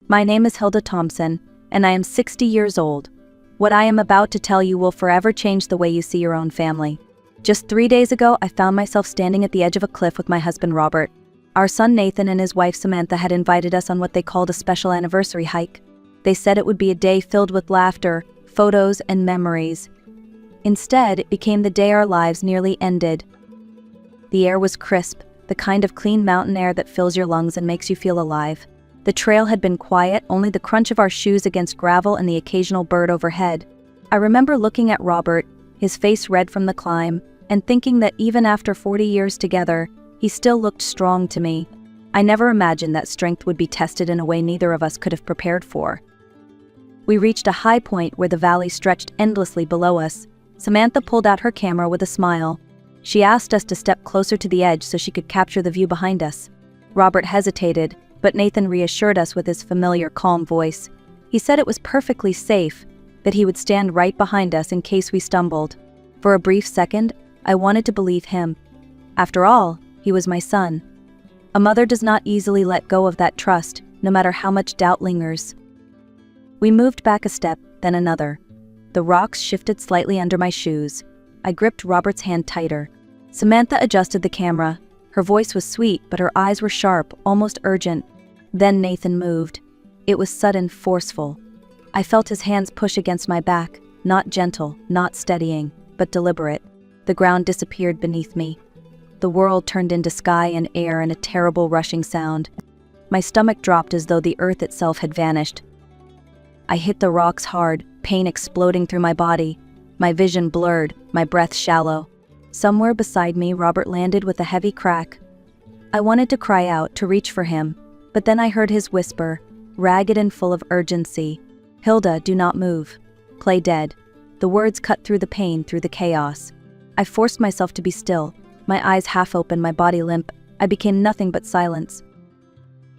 My name is Hilda Thompson, and I am 60 years old. What I am about to tell you will forever change the way you see your own family. Just 3 days ago, I found myself standing at the edge of a cliff with my husband Robert. Our son Nathan and his wife Samantha had invited us on what they called a special anniversary hike. They said it would be a day filled with laughter, photos, and memories. Instead, it became the day our lives nearly ended. The air was crisp, the kind of clean mountain air that fills your lungs and makes you feel alive. The trail had been quiet, only the crunch of our shoes against gravel and the occasional bird overhead. I remember looking at Robert, his face red from the climb, and thinking that even after 40 years together, he still looked strong to me. I never imagined that strength would be tested in a way neither of us could have prepared for. We reached a high point where the valley stretched endlessly below us. Samantha pulled out her camera with a smile. She asked us to step closer to the edge so she could capture the view behind us. Robert hesitated, but Nathan reassured us with his familiar, calm voice. He said it was perfectly safe, that he would stand right behind us in case we stumbled. For a brief second, I wanted to believe him. After all, he was my son. A mother does not easily let go of that trust, no matter how much doubt lingers. We moved back a step, then another. The rocks shifted slightly under my shoes. I gripped Robert's hand tighter. Samantha adjusted the camera. Her voice was sweet, but her eyes were sharp, almost urgent. Then Nathan moved. It was sudden, forceful. I felt his hands push against my back, not gentle, not steadying, but deliberate. The ground disappeared beneath me. The world turned into sky and air in a terrible rushing sound. My stomach dropped as though the earth itself had vanished. I hit the rocks hard, pain exploding through my body. My vision blurred, my breath shallow. Somewhere beside me, Robert landed with a heavy crack. I wanted to cry out, to reach for him, but then I heard his whisper, ragged and full of urgency. "Hilda, do not move. Play dead." The words cut through the pain, through the chaos. I forced myself to be still, my eyes half open, my body limp. I became nothing but silence.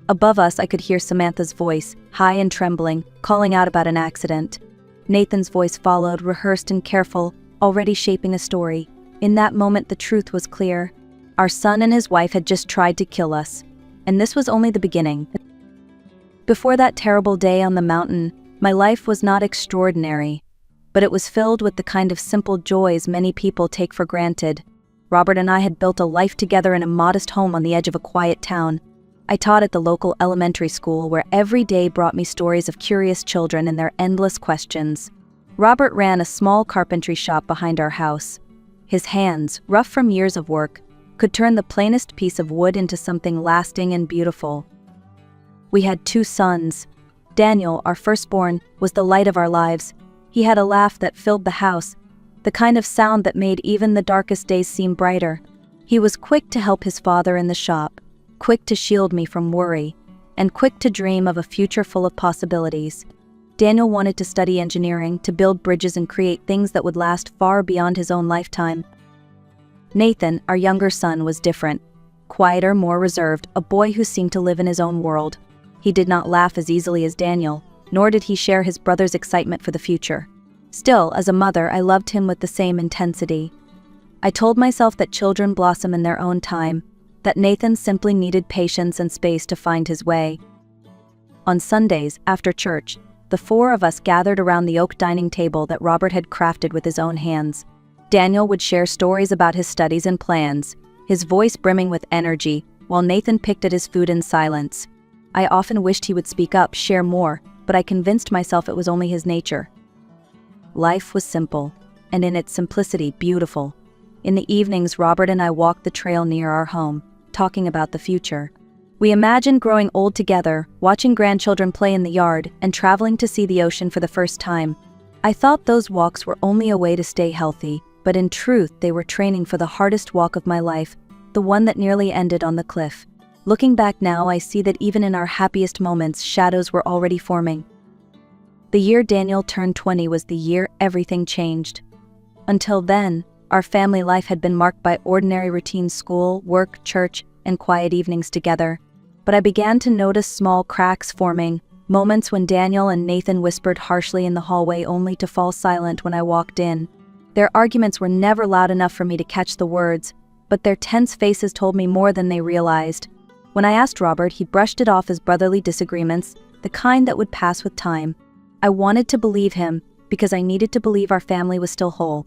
Above us, I could hear Samantha's voice, high and trembling, calling out about an accident. Nathan's voice followed, rehearsed and careful, already shaping a story. In that moment, the truth was clear. Our son and his wife had just tried to kill us, and this was only the beginning. Before that terrible day on the mountain, my life was not extraordinary, but it was filled with the kind of simple joys many people take for granted. Robert and I had built a life together in a modest home on the edge of a quiet town. I taught at the local elementary school where every day brought me stories of curious children and their endless questions. Robert ran a small carpentry shop behind our house. His hands, rough from years of work, could turn the plainest piece of wood into something lasting and beautiful. We had 2 sons. Daniel, our firstborn, was the light of our lives. He had a laugh that filled the house, the kind of sound that made even the darkest days seem brighter. He was quick to help his father in the shop, quick to shield me from worry, and quick to dream of a future full of possibilities. Daniel wanted to study engineering, to build bridges and create things that would last far beyond his own lifetime. Nathan, our younger son, was different. Quieter, more reserved, a boy who seemed to live in his own world. He did not laugh as easily as Daniel, nor did he share his brother's excitement for the future. Still, as a mother, I loved him with the same intensity. I told myself that children blossom in their own time, that Nathan simply needed patience and space to find his way. On Sundays, after church, the 4 of us gathered around the oak dining table that Robert had crafted with his own hands. Daniel would share stories about his studies and plans, his voice brimming with energy, while Nathan picked at his food in silence. I often wished he would speak up, share more, but I convinced myself it was only his nature. Life was simple, and in its simplicity, beautiful. In the evenings, Robert and I walked the trail near our home, talking about the future. We imagined growing old together, watching grandchildren play in the yard, and traveling to see the ocean for the first time. I thought those walks were only a way to stay healthy, but in truth they were training for the hardest walk of my life, the one that nearly ended on the cliff. Looking back now, I see that even in our happiest moments, shadows were already forming. The year Daniel turned 20 was the year everything changed. Until then, our family life had been marked by ordinary routine: school, work, church, and quiet evenings together. But I began to notice small cracks forming, moments when Daniel and Nathan whispered harshly in the hallway only to fall silent when I walked in. Their arguments were never loud enough for me to catch the words, but their tense faces told me more than they realized. When I asked Robert, he brushed it off as brotherly disagreements, the kind that would pass with time. I wanted to believe him because I needed to believe our family was still whole.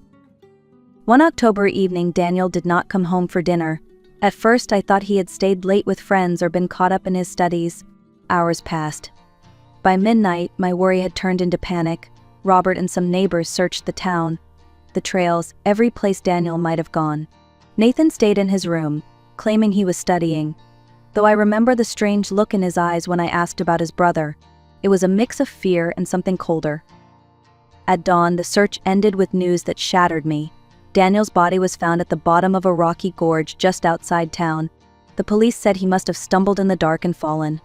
One October evening, Daniel did not come home for dinner. At first, I thought he had stayed late with friends or been caught up in his studies. Hours passed. By midnight, my worry had turned into panic. Robert and some neighbors searched the town, the trails, every place Daniel might have gone. Nathan stayed in his room, claiming he was studying, though I remember the strange look in his eyes when I asked about his brother. It was a mix of fear and something colder. At dawn, the search ended with news that shattered me. Daniel's body was found at the bottom of a rocky gorge just outside town. The police said he must have stumbled in the dark and fallen.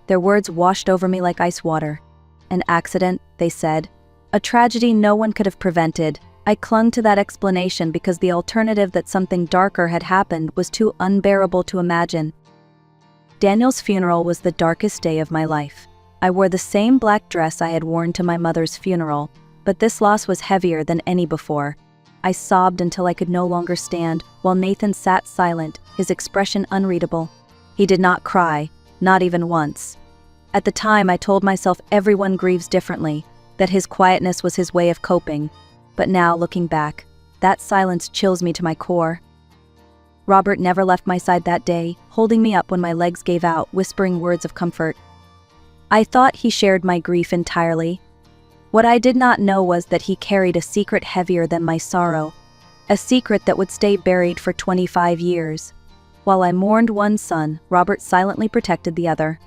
Their words washed over me like ice water. An accident, they said. A tragedy no one could have prevented. I clung to that explanation because the alternative that something darker had happened was too unbearable to imagine. Daniel's funeral was the darkest day of my life. I wore the same black dress I had worn to my mother's funeral, but this loss was heavier than any before. I sobbed until I could no longer stand, while Nathan sat silent, his expression unreadable. He did not cry, not even once. At the time, I told myself everyone grieves differently, that his quietness was his way of coping. But now, looking back, that silence chills me to my core. Robert never left my side that day, holding me up when my legs gave out, whispering words of comfort. I thought he shared my grief entirely. What I did not know was that he carried a secret heavier than my sorrow, a secret that would stay buried for 25 years. While I mourned one son, Robert silently protected the other.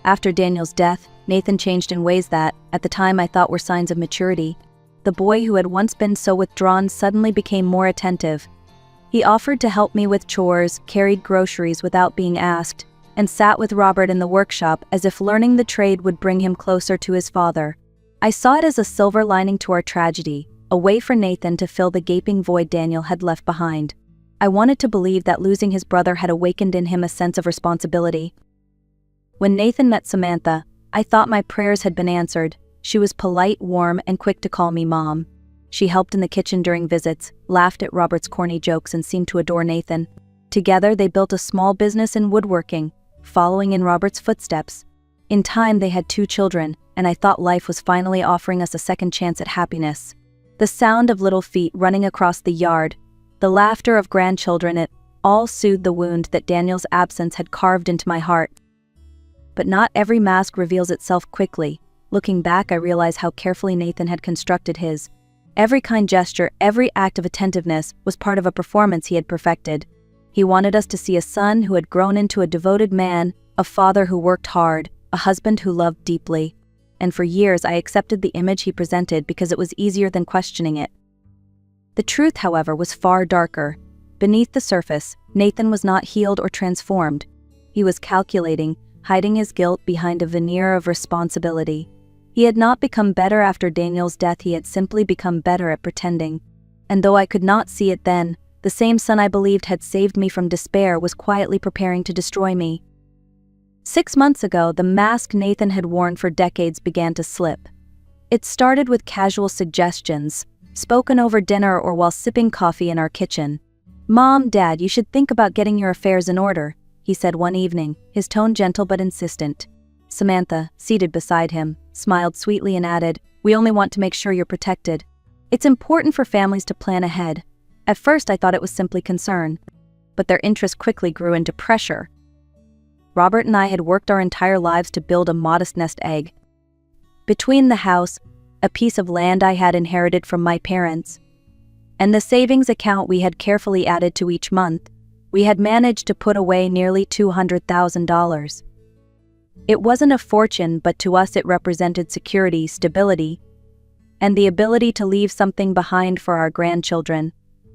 After Daniel's death, Nathan changed in ways that, at the time, I thought were signs of maturity. The boy who had once been so withdrawn suddenly became more attentive. He offered to help me with chores, carried groceries without being asked, and sat with Robert in the workshop as if learning the trade would bring him closer to his father. I saw it as a silver lining to our tragedy, a way for Nathan to fill the gaping void Daniel had left behind. I wanted to believe that losing his brother had awakened in him a sense of responsibility. When Nathan met Samantha, I thought my prayers had been answered. She was polite, warm, and quick to call me Mom. She helped in the kitchen during visits, laughed at Robert's corny jokes, and seemed to adore Nathan. Together, they built a small business in woodworking, following in Robert's footsteps. In time, they had 2 children, and I thought life was finally offering us a second chance at happiness. The sound of little feet running across the yard, the laughter of grandchildren, it all soothed the wound that Daniel's absence had carved into my heart. But not every mask reveals itself quickly. Looking back, I realize how carefully Nathan had constructed his. Every kind gesture, every act of attentiveness was part of a performance he had perfected. He wanted us to see a son who had grown into a devoted man, a father who worked hard, a husband who loved deeply. And for years I accepted the image he presented because it was easier than questioning it. The truth, however, was far darker. Beneath the surface, Nathan was not healed or transformed. He was calculating, hiding his guilt behind a veneer of responsibility. He had not become better after Daniel's death, he had simply become better at pretending. And though I could not see it then, the same son I believed had saved me from despair was quietly preparing to destroy me. 6 months ago, the mask Nathan had worn for decades began to slip. It started with casual suggestions, spoken over dinner or while sipping coffee in our kitchen. "Mom, Dad, you should think about getting your affairs in order," he said one evening, his tone gentle but insistent. Samantha, seated beside him, smiled sweetly and added, "We only want to make sure you're protected. It's important for families to plan ahead." At first I thought it was simply concern, but their interest quickly grew into pressure. Robert and I had worked our entire lives to build a modest nest egg. Between the house, a piece of land I had inherited from my parents, and the savings account we had carefully added to each month, we had managed to put away nearly $200,000. It wasn't a fortune, but to us it represented security, stability, and the ability to leave something behind for our grandchildren.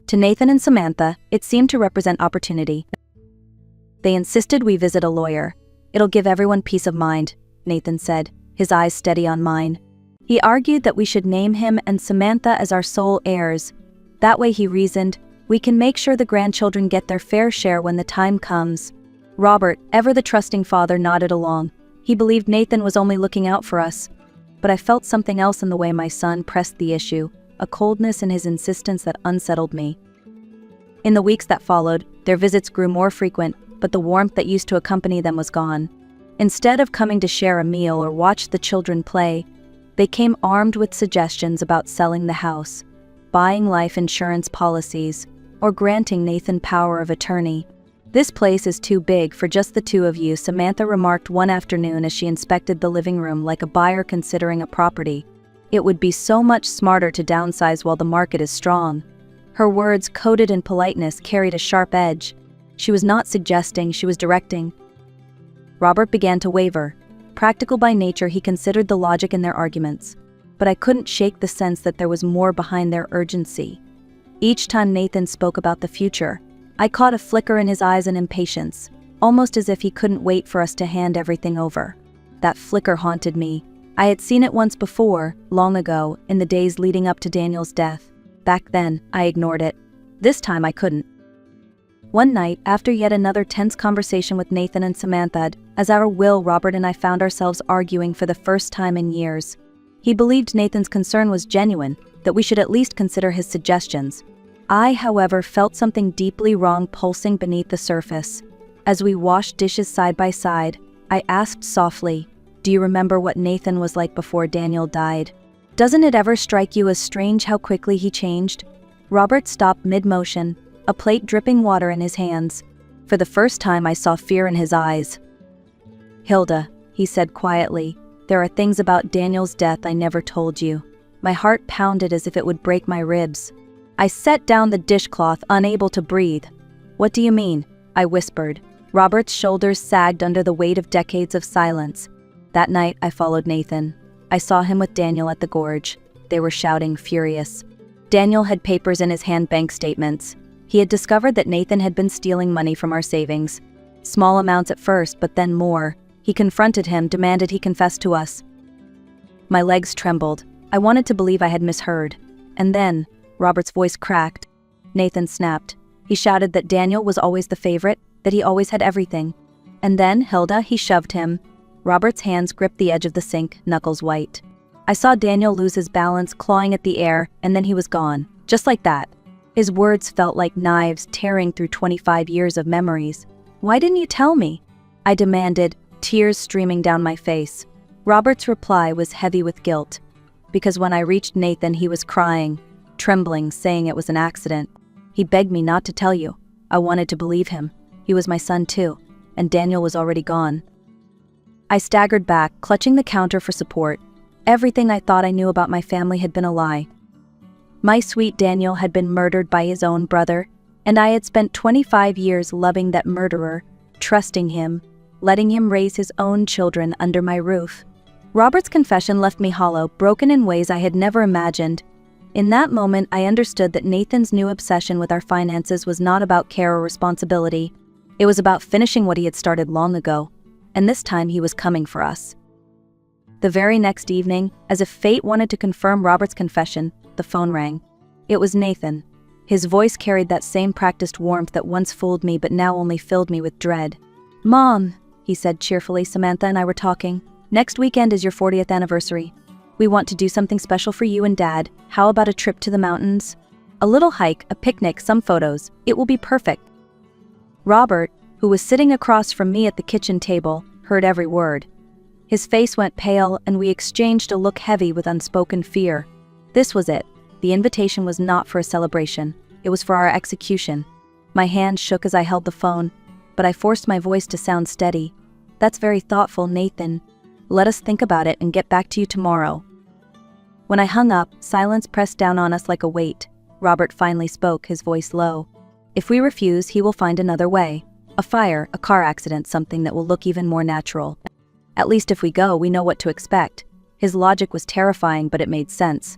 To Nathan and Samantha, it seemed to represent opportunity. They insisted we visit a lawyer. "It'll give everyone peace of mind," Nathan said, his eyes steady on mine. He argued that we should name him and Samantha as our sole heirs. That way, he reasoned, we can make sure the grandchildren get their fair share when the time comes. Robert, ever the trusting father, nodded along. He believed Nathan was only looking out for us. But I felt something else in the way my son pressed the issue, a coldness in his insistence that unsettled me. In the weeks that followed, their visits grew more frequent, but the warmth that used to accompany them was gone. Instead of coming to share a meal or watch the children play, they came armed with suggestions about selling the house, buying life insurance policies, or granting Nathan power of attorney. "This place is too big for just the two of you," Samantha remarked one afternoon as she inspected the living room like a buyer considering a property. "It would be so much smarter to downsize while the market is strong." Her words, coated in politeness, carried a sharp edge. She was not suggesting, she was directing. Robert began to waver. Practical by nature, he considered the logic in their arguments. But I couldn't shake the sense that there was more behind their urgency. Each time Nathan spoke about the future, I caught a flicker in his eyes and impatience, almost as if he couldn't wait for us to hand everything over. That flicker haunted me. I had seen it once before, long ago, in the days leading up to Daniel's death. Back then, I ignored it. This time I couldn't. One night, after yet another tense conversation with Nathan and Samantha, as our will, Robert and I found ourselves arguing for the first time in years. He believed Nathan's concern was genuine, that we should at least consider his suggestions. I, however, felt something deeply wrong pulsing beneath the surface. As we washed dishes side by side, I asked softly, "Do you remember what Nathan was like before Daniel died? Doesn't it ever strike you as strange how quickly he changed?" Robert stopped mid-motion, a plate dripping water in his hands. For the first time, I saw fear in his eyes. "Hilda," he said quietly, "there are things about Daniel's death I never told you." My heart pounded as if it would break my ribs. I set down the dishcloth, unable to breathe. "What do you mean?" I whispered. Robert's shoulders sagged under the weight of decades of silence. That night, I followed Nathan. I saw him with Daniel at the gorge. They were shouting, furious. Daniel had papers in his hand, bank statements. He had discovered that Nathan had been stealing money from our savings. Small amounts at first, but then more. He confronted him, demanded he confess to us. My legs trembled. I wanted to believe I had misheard. And then, Robert's voice cracked. Nathan snapped. He shouted that Daniel was always the favorite, that he always had everything. And then, Hilda, he shoved him. Robert's hands gripped the edge of the sink, knuckles white. I saw Daniel lose his balance, clawing at the air, and then he was gone. Just like that. His words felt like knives tearing through 25 years of memories. "Why didn't you tell me?" I demanded, tears streaming down my face. Robert's reply was heavy with guilt. Because when I reached Nathan, he was crying, trembling, saying it was an accident. He begged me not to tell you. I wanted to believe him. He was my son too, and Daniel was already gone. I staggered back, clutching the counter for support. Everything I thought I knew about my family had been a lie. My sweet Daniel had been murdered by his own brother, and I had spent 25 years loving that murderer, trusting him, letting him raise his own children under my roof. Robert's confession left me hollow, broken in ways I had never imagined. In that moment, I understood that Nathan's new obsession with our finances was not about care or responsibility. It was about finishing what he had started long ago, and this time he was coming for us. The very next evening, as if fate wanted to confirm Robert's confession, the phone rang. It was Nathan. His voice carried that same practiced warmth that once fooled me but now only filled me with dread. "Mom," he said cheerfully, "Samantha and I were talking. Next weekend is your 40th anniversary. We want to do something special for you and Dad. How about a trip to the mountains? A little hike, a picnic, some photos. It will be perfect." Robert, who was sitting across from me at the kitchen table, heard every word. His face went pale, and we exchanged a look heavy with unspoken fear. This was it. The invitation was not for a celebration. It was for our execution. My hand shook as I held the phone, but I forced my voice to sound steady. "That's very thoughtful, Nathan. Let us think about it and get back to you tomorrow." When I hung up, silence pressed down on us like a weight. Robert finally spoke, his voice low. "If we refuse, he will find another way. A fire, a car accident, something that will look even more natural. At least if we go, we know what to expect." His logic was terrifying, but it made sense.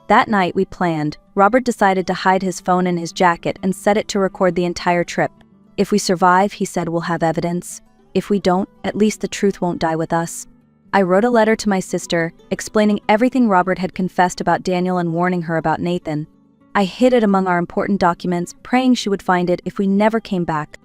That night we planned. Robert decided to hide his phone in his jacket and set it to record the entire trip. If we survive, he said, we'll have evidence. If we don't, at least the truth won't die with us. I wrote a letter to my sister, explaining everything Robert had confessed about Daniel and warning her about Nathan. I hid it among our important documents, praying she would find it if we never came back.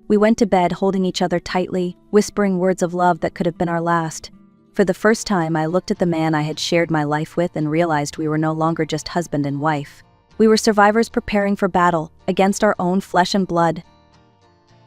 We went to bed holding each other tightly, whispering words of love that could have been our last. For the first time, I looked at the man I had shared my life with and realized we were no longer just husband and wife. We were survivors preparing for battle, against our own flesh and blood.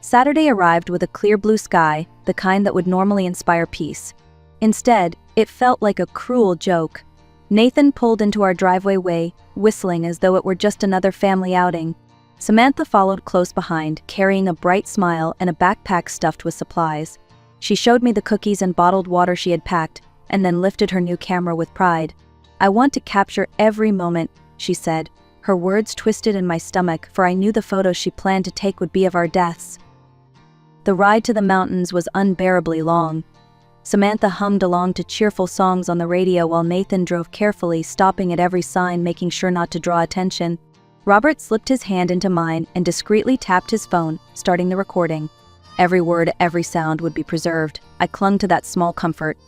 Saturday arrived with a clear blue sky, the kind that would normally inspire peace. Instead, it felt like a cruel joke. Nathan pulled into our driveway, whistling as though it were just another family outing. Samantha followed close behind, carrying a bright smile and a backpack stuffed with supplies. She showed me the cookies and bottled water she had packed, and then lifted her new camera with pride. "I want to capture every moment," she said. Her words twisted in my stomach, for I knew the photos she planned to take would be of our deaths. The ride to the mountains was unbearably long. Samantha hummed along to cheerful songs on the radio while Nathan drove carefully, stopping at every sign, making sure not to draw attention. Robert slipped his hand into mine and discreetly tapped his phone, starting the recording. Every word, every sound would be preserved. I clung to that small comfort.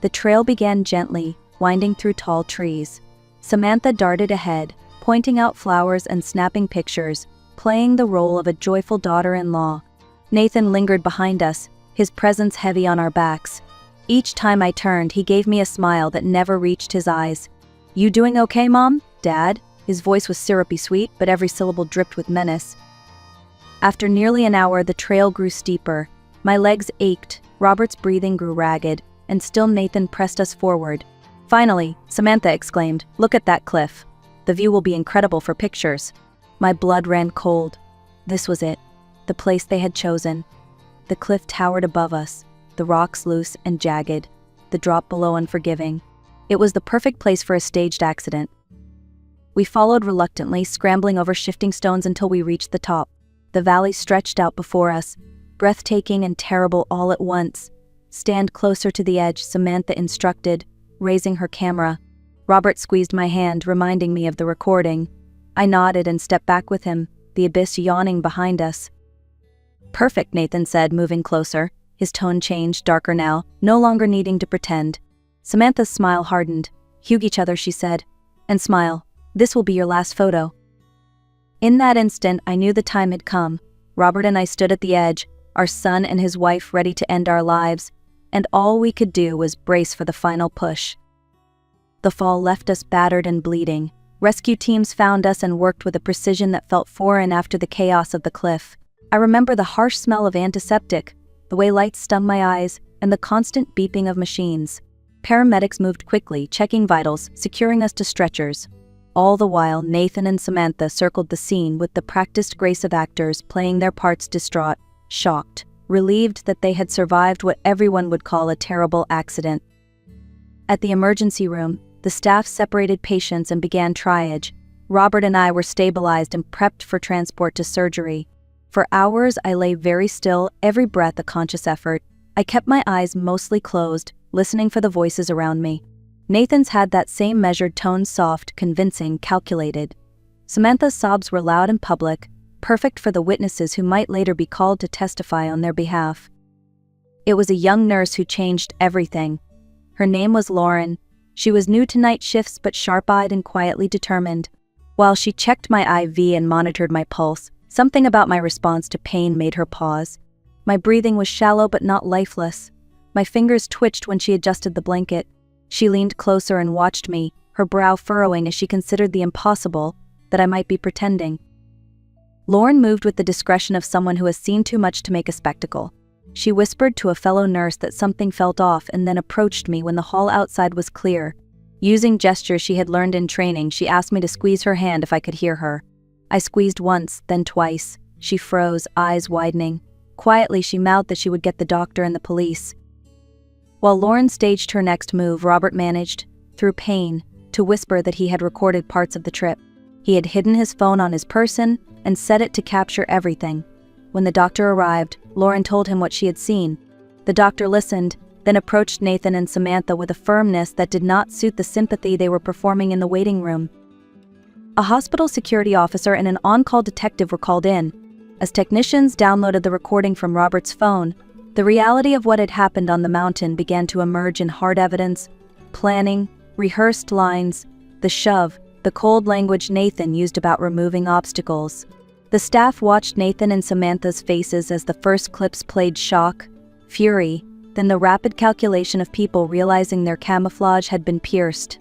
The trail began gently, winding through tall trees. Samantha darted ahead, pointing out flowers and snapping pictures, playing the role of a joyful daughter-in-law. Nathan lingered behind us, his presence heavy on our backs. Each time I turned, he gave me a smile that never reached his eyes. "You doing okay, Mom? Dad?" His voice was syrupy sweet, but every syllable dripped with menace. After nearly an hour, the trail grew steeper. My legs ached, Robert's breathing grew ragged, and still Nathan pressed us forward. Finally, Samantha exclaimed, "Look at that cliff. The view will be incredible for pictures." My blood ran cold. This was it. The place they had chosen. The cliff towered above us, the rocks loose and jagged, the drop below unforgiving. It was the perfect place for a staged accident. We followed reluctantly, scrambling over shifting stones until we reached the top. The valley stretched out before us, breathtaking and terrible all at once. "Stand closer to the edge," Samantha instructed, raising her camera. Robert squeezed my hand, reminding me of the recording. I nodded and stepped back with him, the abyss yawning behind us. "Perfect," Nathan said, moving closer. His tone changed, darker now, no longer needing to pretend. Samantha's smile hardened. "Hug each other," she said. "And smile. This will be your last photo." In that instant, I knew the time had come. Robert and I stood at the edge, our son and his wife ready to end our lives, and all we could do was brace for the final push. The fall left us battered and bleeding. Rescue teams found us and worked with a precision that felt foreign after the chaos of the cliff. I remember the harsh smell of antiseptic, the way lights stung my eyes, and the constant beeping of machines. Paramedics moved quickly, checking vitals, securing us to stretchers. All the while, Nathan and Samantha circled the scene with the practiced grace of actors playing their parts, distraught, shocked, relieved that they had survived what everyone would call a terrible accident. At the emergency room, the staff separated patients and began triage. Robert and I were stabilized and prepped for transport to surgery. For hours, I lay very still, every breath a conscious effort. I kept my eyes mostly closed, listening for the voices around me. Nathan's had that same measured tone, soft, convincing, calculated. Samantha's sobs were loud and public, perfect for the witnesses who might later be called to testify on their behalf. It was a young nurse who changed everything. Her name was Lauren. She was new to night shifts but sharp-eyed and quietly determined. While she checked my IV and monitored my pulse, something about my response to pain made her pause. My breathing was shallow but not lifeless. My fingers twitched when she adjusted the blanket. She leaned closer and watched me, her brow furrowing as she considered the impossible, that I might be pretending. Lauren moved with the discretion of someone who has seen too much to make a spectacle. She whispered to a fellow nurse that something felt off and then approached me when the hall outside was clear. Using gestures she had learned in training, she asked me to squeeze her hand if I could hear her. I squeezed once, then twice. She froze, eyes widening. Quietly, she mouthed that she would get the doctor and the police. While Lauren staged her next move, Robert managed, through pain, to whisper that he had recorded parts of the trip. He had hidden his phone on his person and set it to capture everything. When the doctor arrived, Lauren told him what she had seen. The doctor listened, then approached Nathan and Samantha with a firmness that did not suit the sympathy they were performing in the waiting room. A hospital security officer and an on-call detective were called in. As technicians downloaded the recording from Robert's phone, the reality of what had happened on the mountain began to emerge in hard evidence, planning, rehearsed lines, the shove, the cold language Nathan used about removing obstacles. The staff watched Nathan and Samantha's faces as the first clips played shock, fury, then the rapid calculation of people realizing their camouflage had been pierced.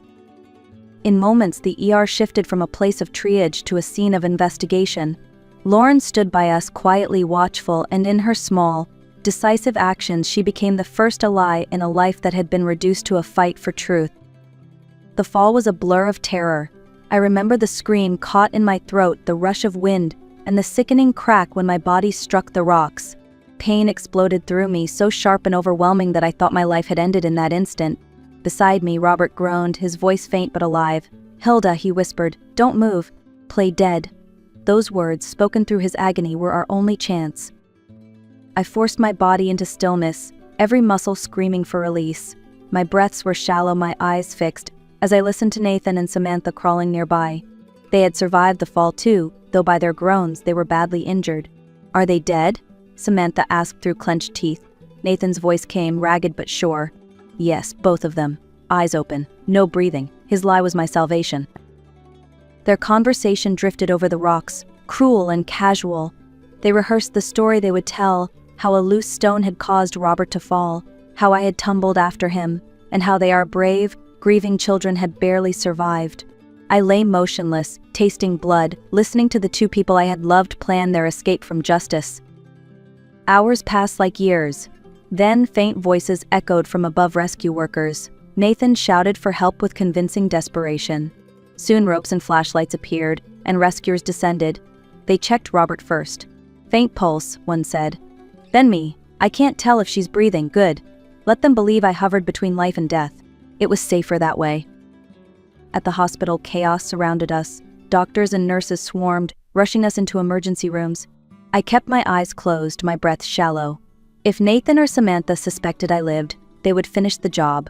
In moments, the ER shifted from a place of triage to a scene of investigation. Lauren stood by us, quietly watchful, and in her small, decisive actions she became the first ally in a life that had been reduced to a fight for truth. The fall was a blur of terror. I remember the scream caught in my throat, the rush of wind, and the sickening crack when my body struck the rocks. Pain exploded through me, so sharp and overwhelming that I thought my life had ended in that instant. Beside me, Robert groaned, his voice faint but alive. "Hilda," he whispered, "don't move. Play dead." Those words, spoken through his agony, were our only chance. I forced my body into stillness, every muscle screaming for release. My breaths were shallow, my eyes fixed, as I listened to Nathan and Samantha crawling nearby. They had survived the fall too, though by their groans they were badly injured. "Are they dead?" Samantha asked through clenched teeth. Nathan's voice came, ragged but sure. "Yes, both of them. Eyes open, no breathing. His lie was my salvation." Their conversation drifted over the rocks, cruel and casual. They rehearsed the story they would tell, how a loose stone had caused Robert to fall, how I had tumbled after him, and how they, our brave, grieving children, had barely survived. I lay motionless, tasting blood, listening to the two people I had loved plan their escape from justice. Hours passed like years. Then faint voices echoed from above, rescue workers. Nathan shouted for help with convincing desperation. Soon ropes and flashlights appeared, and rescuers descended. They checked Robert first. "Faint pulse," one said. "Then me. I can't tell if she's breathing. Good. Let them believe I hovered between life and death. It was safer that way." At the hospital, chaos surrounded us. Doctors and nurses swarmed, rushing us into emergency rooms. I kept my eyes closed, my breath shallow. If Nathan or Samantha suspected I lived, they would finish the job.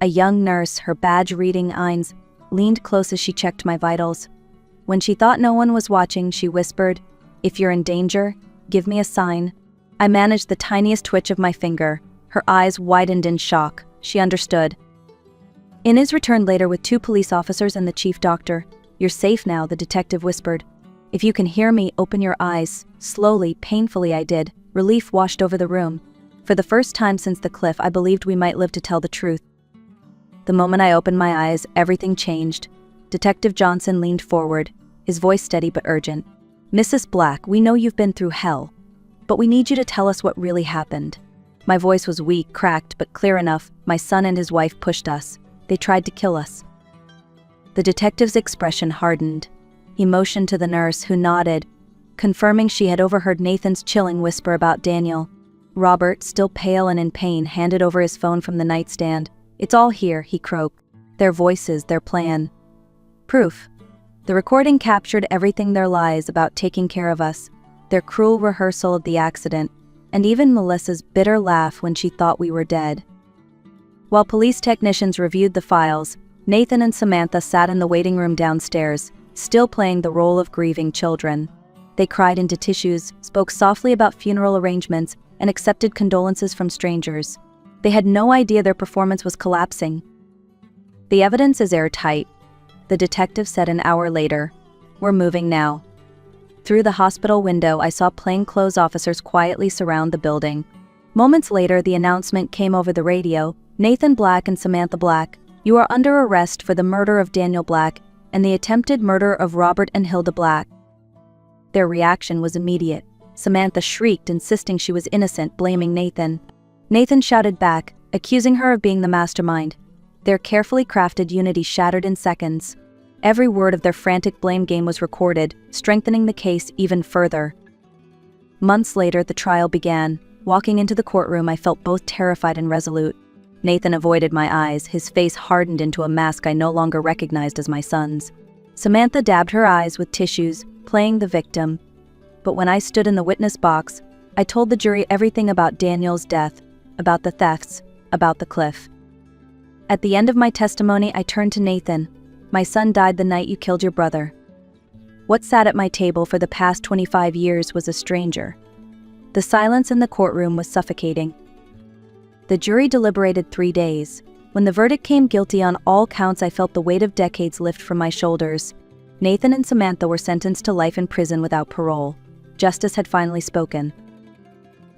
A young nurse, her badge reading eyes, leaned close as she checked my vitals. When she thought no one was watching, she whispered, "If you're in danger, give me a sign." I managed the tiniest twitch of my finger. Her eyes widened in shock. She understood. Inez returned later with 2 police officers and the chief doctor. "You're safe now," the detective whispered. "If you can hear me, open your eyes." Slowly, painfully I did. Relief washed over the room. For the first time since the cliff, I believed we might live to tell the truth. The moment I opened my eyes, everything changed. Detective Johnson leaned forward, his voice steady but urgent. "Mrs. Black, we know you've been through hell, but we need you to tell us what really happened." My voice was weak, cracked, but clear enough. "My son and his wife pushed us. They tried to kill us." The detective's expression hardened. He motioned to the nurse, who nodded, confirming she had overheard Nathan's chilling whisper about Daniel. Robert, still pale and in pain, handed over his phone from the nightstand. "It's all here," he croaked. "Their voices, their plan. Proof. The recording captured everything, their lies about taking care of us, their cruel rehearsal of the accident, and even Melissa's bitter laugh when she thought we were dead." While police technicians reviewed the files, Nathan and Samantha sat in the waiting room downstairs, still playing the role of grieving children. They cried into tissues, spoke softly about funeral arrangements, and accepted condolences from strangers. They had no idea their performance was collapsing. "The evidence is airtight," the detective said an hour later. "We're moving now." Through the hospital window, I saw plainclothes officers quietly surround the building. Moments later, the announcement came over the radio. "Nathan Black and Samantha Black, you are under arrest for the murder of Daniel Black and the attempted murder of Robert and Hilda Black." Their reaction was immediate. Samantha shrieked, insisting she was innocent, blaming Nathan. Nathan shouted back, accusing her of being the mastermind. Their carefully crafted unity shattered in seconds. Every word of their frantic blame game was recorded, strengthening the case even further. Months later, the trial began. Walking into the courtroom, I felt both terrified and resolute. Nathan avoided my eyes, his face hardened into a mask I no longer recognized as my son's. Samantha dabbed her eyes with tissues, playing the victim. But when I stood in the witness box, I told the jury everything about Daniel's death, about the thefts, about the cliff. At the end of my testimony, I turned to Nathan. "My son died the night you killed your brother. What sat at my table for the past 25 years was a stranger." The silence in the courtroom was suffocating. The jury deliberated 3 days. When the verdict came guilty on all counts, I felt the weight of decades lift from my shoulders. Nathan and Samantha were sentenced to life in prison without parole. Justice had finally spoken.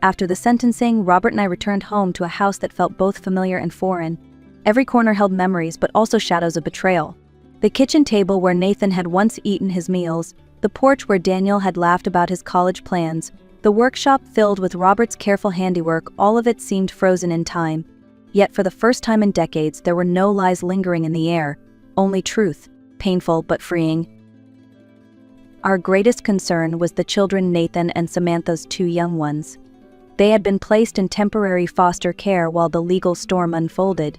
After the sentencing, Robert and I returned home to a house that felt both familiar and foreign. Every corner held memories, but also shadows of betrayal. The kitchen table where Nathan had once eaten his meals, The porch where Daniel had laughed about his college plans, the workshop filled with Robert's careful handiwork, all of it seemed frozen in time. Yet for the first time in decades, there were no lies lingering in the air, only truth, painful but freeing. Our greatest concern was the children, Nathan and Samantha's two young ones. They had been placed in temporary foster care while the legal storm unfolded.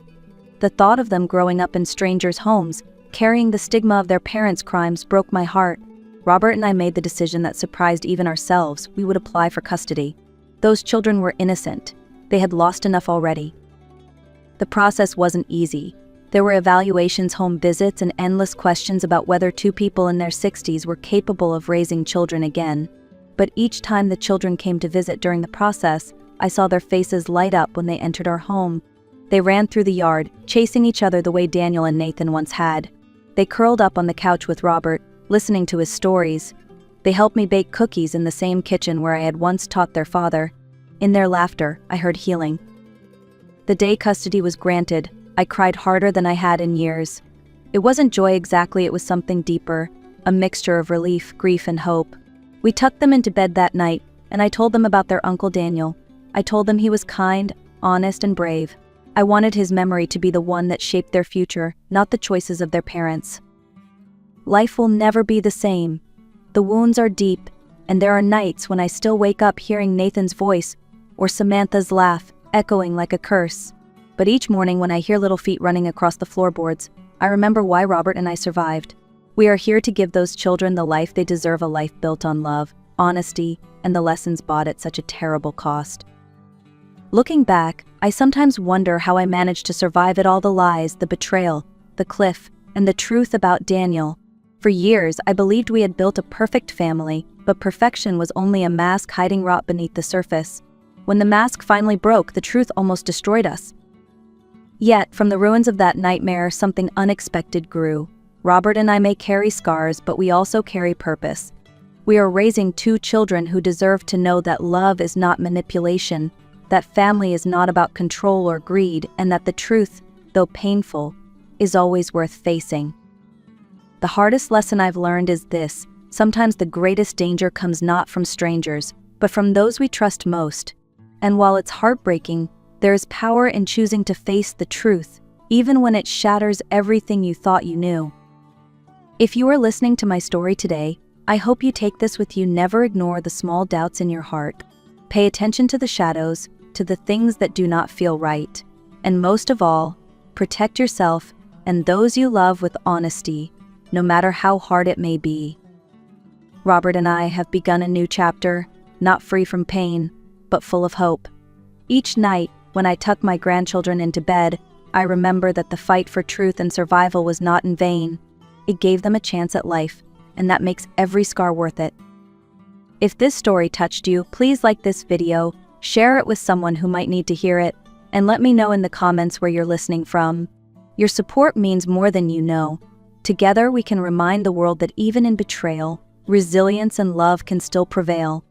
The thought of them growing up in strangers' homes, carrying the stigma of their parents' crimes, broke my heart. Robert and I made the decision that surprised even ourselves: we would apply for custody. Those children were innocent. They had lost enough already. The process wasn't easy. There were evaluations, home visits, and endless questions about whether two people in their 60s were capable of raising children again. But each time the children came to visit during the process, I saw their faces light up when they entered our home. They ran through the yard, chasing each other the way Daniel and Nathan once had. They curled up on the couch with Robert, listening to his stories. They helped me bake cookies in the same kitchen where I had once taught their father. In their laughter, I heard healing. The day custody was granted, I cried harder than I had in years. It wasn't joy exactly, it was something deeper, a mixture of relief, grief, and hope. We tucked them into bed that night, and I told them about their Uncle Daniel. I told them he was kind, honest, and brave. I wanted his memory to be the one that shaped their future, not the choices of their parents. Life will never be the same. The wounds are deep, and there are nights when I still wake up hearing Nathan's voice or Samantha's laugh, echoing like a curse. But each morning when I hear little feet running across the floorboards, I remember why Robert and I survived. We are here to give those children the life they deserve, a life built on love, honesty, and the lessons bought at such a terrible cost. Looking back, I sometimes wonder how I managed to survive it all: the lies, the betrayal, the cliff, and the truth about Daniel. For years, I believed we had built a perfect family, but perfection was only a mask hiding rot beneath the surface. When the mask finally broke, the truth almost destroyed us. Yet, from the ruins of that nightmare, something unexpected grew. Robert and I may carry scars, but we also carry purpose. We are raising two children who deserve to know that love is not manipulation, that family is not about control or greed, and that the truth, though painful, is always worth facing. The hardest lesson I've learned is this: sometimes the greatest danger comes not from strangers, but from those we trust most. And while it's heartbreaking, there is power in choosing to face the truth, even when it shatters everything you thought you knew. If you are listening to my story today, I hope you take this with you. Never ignore the small doubts in your heart. Pay attention to the shadows, to the things that do not feel right. And most of all, protect yourself and those you love with honesty, no matter how hard it may be. Robert and I have begun a new chapter, not free from pain, but full of hope. Each night, when I tuck my grandchildren into bed, I remember that the fight for truth and survival was not in vain. It gave them a chance at life, and that makes every scar worth it. If this story touched you, please like this video, share it with someone who might need to hear it, and let me know in the comments where you're listening from. Your support means more than you know. Together we can remind the world that even in betrayal, resilience and love can still prevail.